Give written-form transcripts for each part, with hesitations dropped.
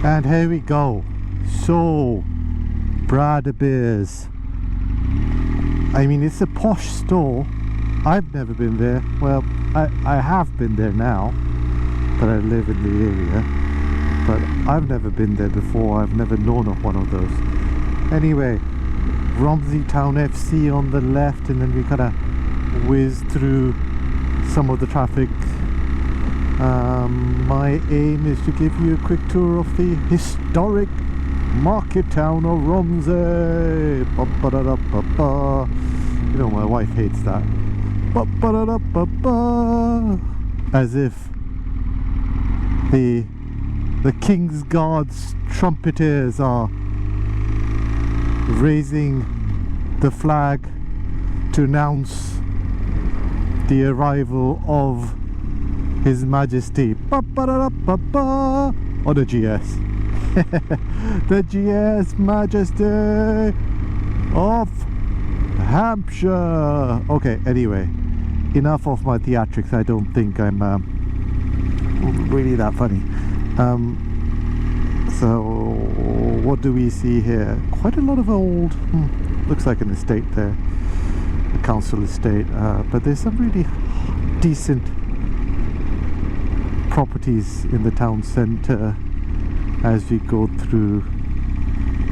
And here we go. So, Brada Beers. I mean, it's a posh store. I've never been there. Well, I have been there now, but I live in the area. But I've never been there before. I've never known of one of those. Anyway, Romsey Town FC on the left, and then we kind of whiz through some of the traffic. My aim is to give you a quick tour of the historic market town of Romsey. Ba-ba-da-da-ba-ba. You know, my wife hates that. Ba-ba-da-da-ba-ba. As if the King's Guard's trumpeters are raising the flag to announce the arrival of His Majesty ba-ba-da-da-ba-ba, on the GS. The GS Majesty of Hampshire. Okay, anyway, enough of my theatrics. I don't think I'm really that funny. So what do we see here? Quite a lot of old, looks like an estate there, a council estate, but there's some really decent properties in the town centre as we go through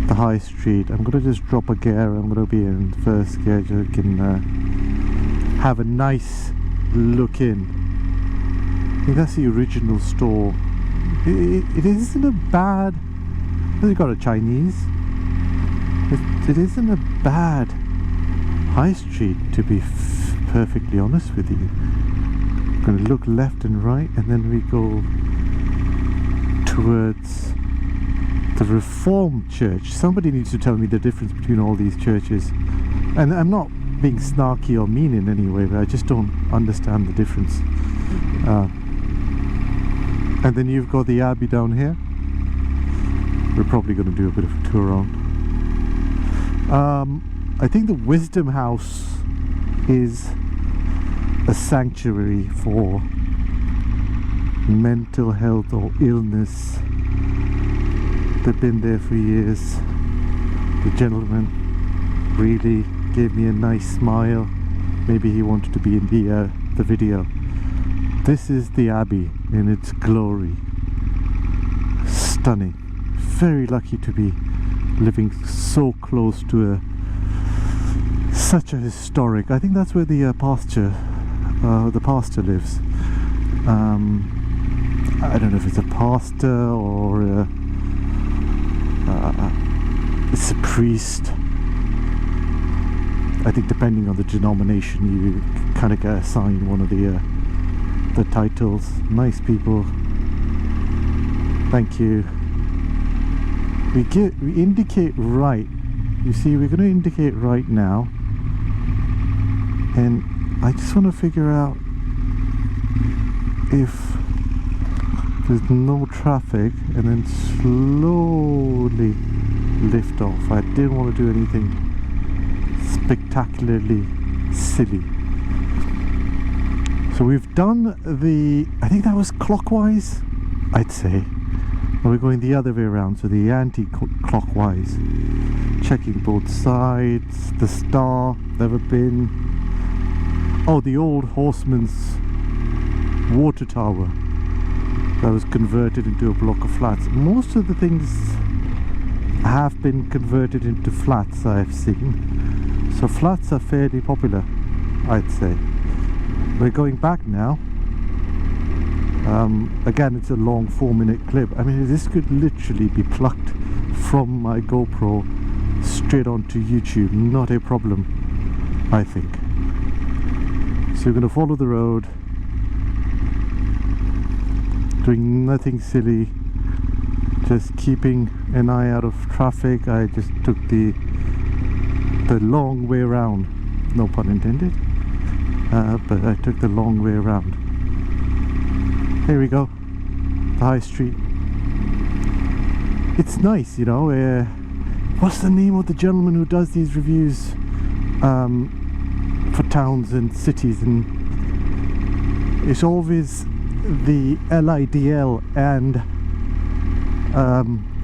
the high street. I'm going to just drop a gear. I'm going to be in first gear so I can have a nice look in. I think that's the original store. It isn't a bad... Well, you got a Chinese. It isn't a bad high street, to be perfectly honest with you. I'm going to look left and right, and then we go towards the Reformed Church. Somebody needs to tell me the difference between all these churches. And I'm not being snarky or mean in any way, but I just don't understand the difference. And then you've got the Abbey down here. We're probably going to do a bit of a tour on. I think the Wisdom House is a sanctuary for mental health or illness. They've been there for years. The gentleman really gave me a nice smile. Maybe he wanted to be in the video. This is the Abbey in its glory. Stunning. Very lucky to be living so close to such a historic. I think that's where the pastor lives. I don't know if it's a pastor or it's a priest. I think depending on the denomination, you kind of get assigned one of the titles. Nice people. Thank you. We indicate right. You see, we're going to indicate right now, and I just want to figure out if there's no traffic, and then slowly lift off. I didn't want to do anything spectacularly silly. So we've done I think that was clockwise, I'd say. And we're going the other way around, so the anti-clockwise. Checking both sides. The Star, never been. Oh, the old Horseman's water tower that was converted into a block of flats. Most of the things have been converted into flats I've seen. So flats are fairly popular, I'd say. We're going back now. Again, it's a long 4-minute clip. I mean, this could literally be plucked from my GoPro straight onto YouTube. Not a problem, I think. So we're going to follow the road, doing nothing silly, just keeping an eye out of traffic. I just took the long way around, no pun intended, but I took the long way around. Here we go, the high street. It's nice, you know. What's the name of the gentleman who does these reviews for towns and cities? And it's always the LIDL and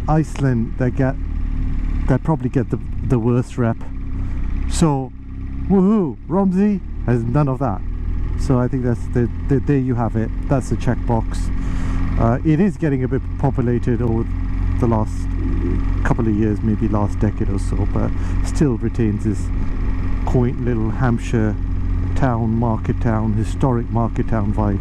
Iceland, they probably get the worst rep. So woohoo, Romsey has none of that. So I think that's there you have it. That's the checkbox. It is getting a bit populated over the last couple of years, maybe last decade or so, but still retains this quaint little Hampshire town, market town, historic market town vibe.